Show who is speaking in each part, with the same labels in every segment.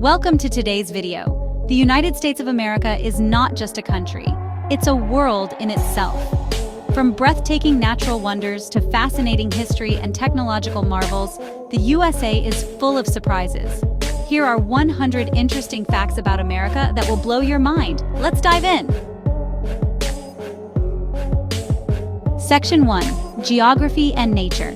Speaker 1: Welcome to today's video. The United States of America is not just a country, it's a world in itself. From breathtaking natural wonders to fascinating history and technological marvels, the USA is full of surprises. Here are 100 interesting facts about America that will blow your mind. Let's dive in. Section 1. Geography and Nature.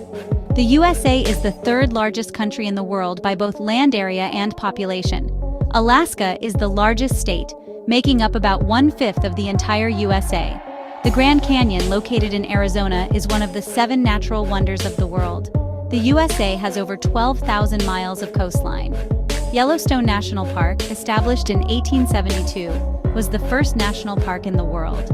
Speaker 1: The USA is the third largest country in the world by both land area and population. Alaska is the largest state, making up about 1/5 of the entire USA. The Grand Canyon, located in Arizona, is one of the 7 natural wonders of the world. The USA has over 12,000 miles of coastline. Yellowstone National Park, established in 1872, was the first national park in the world.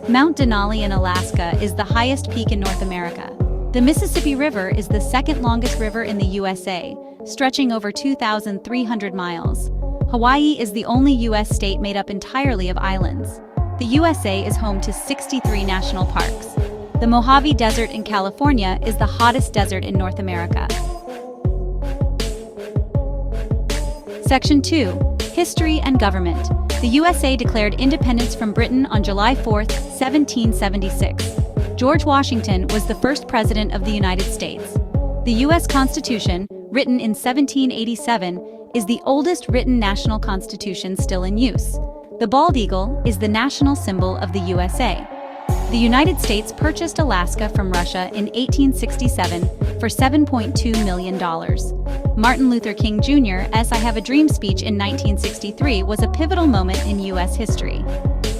Speaker 1: Mount Denali in Alaska is the highest peak in North America. The Mississippi River is the second longest river in the USA, stretching over 2,300 miles. Hawaii is the only U.S. state made up entirely of islands. The USA is home to 63 national parks. The Mojave Desert in California is the hottest desert in North America. Section 2. History and Government. The USA declared independence from Britain on July 4, 1776. George Washington was the first president of the United States. The U.S. Constitution, written in 1787, is the oldest written national constitution still in use. The bald eagle is the national symbol of the USA. The United States purchased Alaska from Russia in 1867 for $7.2 million. Martin Luther King Jr.'s I Have a Dream speech in 1963 was a pivotal moment in U.S. history.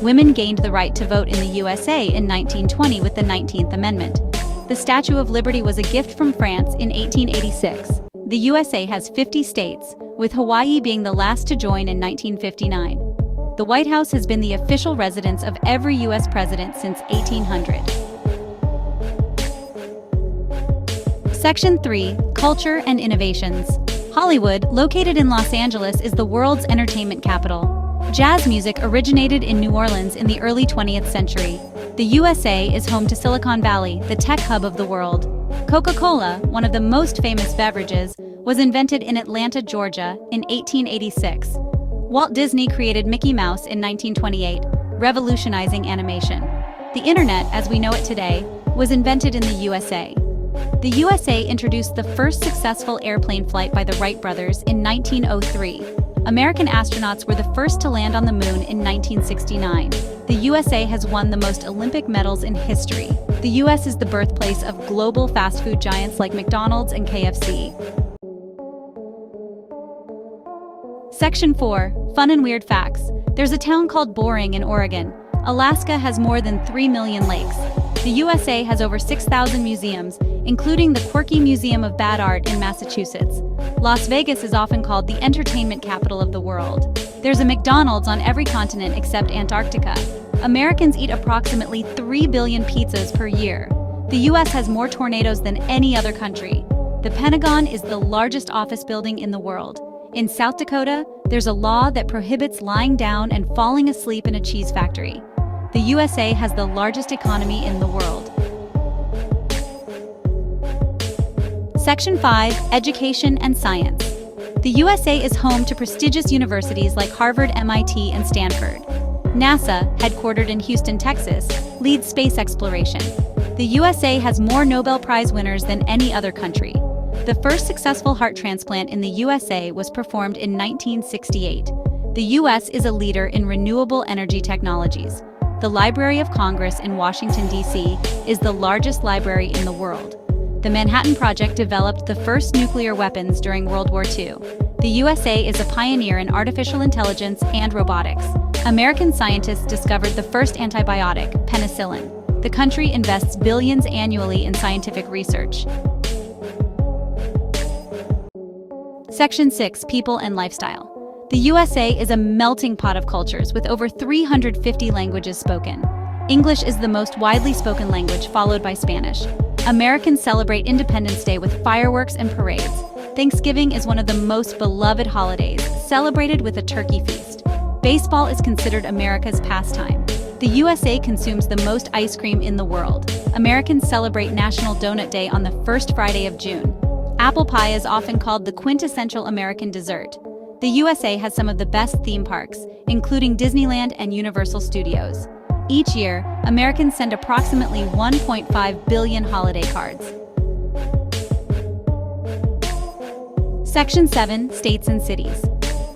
Speaker 1: Women gained the right to vote in the USA in 1920 with the 19th Amendment. The Statue of Liberty was a gift from France in 1886. The USA has 50 states, with Hawaii being the last to join in 1959. The White House has been the official residence of every U.S. president since 1800. Section 3. Culture and Innovations. Hollywood, located in Los Angeles, is the world's entertainment capital. Jazz music originated in New Orleans in the early 20th century. The USA is home to Silicon Valley, the tech hub of the world. Coca-Cola, one of the most famous beverages, was invented in Atlanta, Georgia, in 1886. Walt Disney created Mickey Mouse in 1928, revolutionizing animation. The internet, as we know it today, was invented in the USA. The USA introduced the first successful airplane flight by the Wright brothers in 1903. American astronauts were the first to land on the moon in 1969. The USA has won the most Olympic medals in history. The US is the birthplace of global fast food giants like McDonald's and KFC. Section 4. Fun and Weird Facts. There's a town called Boring in Oregon. Alaska has more than 3 million lakes. The USA has over 6,000 museums, including the Quirky Museum of Bad Art in Massachusetts. Las Vegas is often called the entertainment capital of the world. There's a McDonald's on every continent except Antarctica. Americans eat approximately 3 billion pizzas per year. The US has more tornadoes than any other country. The Pentagon is the largest office building in the world. In South Dakota, there's a law that prohibits lying down and falling asleep in a cheese factory. The USA has the largest economy in the world. Section 5. Education and Science. The USA is home to prestigious universities like Harvard, MIT, and Stanford. NASA, headquartered in Houston, Texas, leads space exploration. The USA has more Nobel Prize winners than any other country. The first successful heart transplant in the USA was performed in 1968. The US is a leader in renewable energy technologies. The Library of Congress in Washington, D.C. is the largest library in the world. The Manhattan Project developed the first nuclear weapons during World War II. The USA is a pioneer in artificial intelligence and robotics. American scientists discovered the first antibiotic, penicillin. The country invests billions annually in scientific research. Section 6. People and Lifestyle. The USA is a melting pot of cultures with over 350 languages spoken. English is the most widely spoken language, followed by Spanish. Americans celebrate Independence Day with fireworks and parades. Thanksgiving is one of the most beloved holidays, celebrated with a turkey feast. Baseball is considered America's pastime. The USA consumes the most ice cream in the world. Americans celebrate National Donut Day on the first Friday of June. Apple pie is often called the quintessential American dessert. The USA has some of the best theme parks, including Disneyland and Universal Studios. Each year, Americans send approximately 1.5 billion holiday cards. Section 7. States and Cities.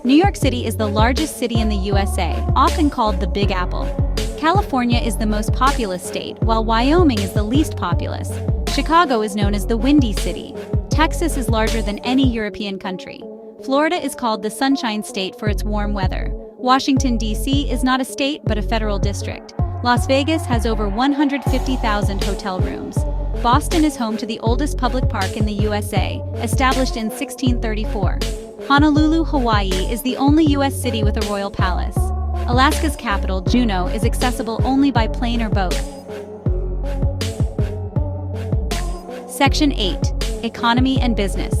Speaker 1: New York City is the largest city in the USA, often called the Big Apple. California is the most populous state, while Wyoming is the least populous. Chicago is known as the Windy City. Texas is larger than any European country. Florida is called the Sunshine State for its warm weather. Washington, D.C. is not a state but a federal district. Las Vegas has over 150,000 hotel rooms. Boston is home to the oldest public park in the USA, established in 1634. Honolulu, Hawaii is the only U.S. city with a royal palace. Alaska's capital, Juneau, is accessible only by plane or boat. Section 8. Economy and Business.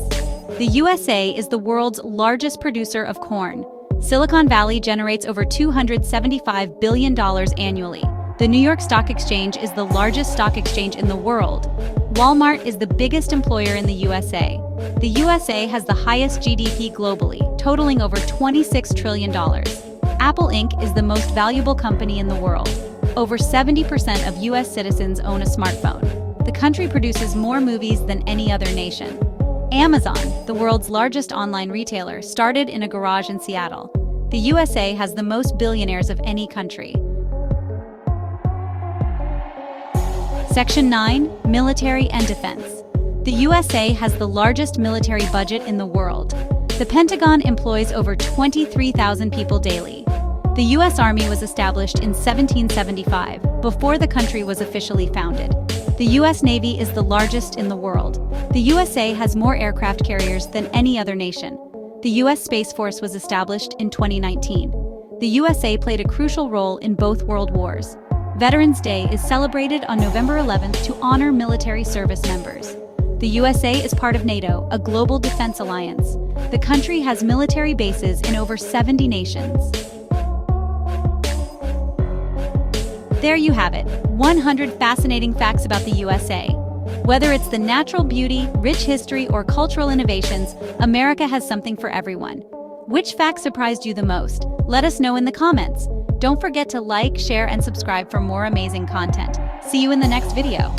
Speaker 1: The USA is the world's largest producer of corn. Silicon Valley generates over $275 billion annually. The New York Stock Exchange is the largest stock exchange in the world. Walmart is the biggest employer in the USA. The USA has the highest GDP globally, totaling over $26 trillion. Apple Inc. is the most valuable company in the world. Over 70% of US citizens own a smartphone. The country produces more movies than any other nation. Amazon, the world's largest online retailer, started in a garage in Seattle. The USA has the most billionaires of any country. Section 9. Military and Defense. The USA has the largest military budget in the world. The Pentagon employs over 23,000 people daily. The U.S. Army was established in 1775, before the country was officially founded. The U.S. Navy is the largest in the world. The USA has more aircraft carriers than any other nation. The U.S. Space Force was established in 2019. The USA played a crucial role in both world wars. Veterans Day is celebrated on November 11th to honor military service members. The USA is part of NATO, a global defense alliance. The country has military bases in over 70 nations. There you have it, 100 fascinating facts about the USA. Whether it's the natural beauty, rich history, or cultural innovations, America has something for everyone. Which fact surprised you the most? Let us know in the comments. Don't forget to like, share, and subscribe for more amazing content. See you in the next video.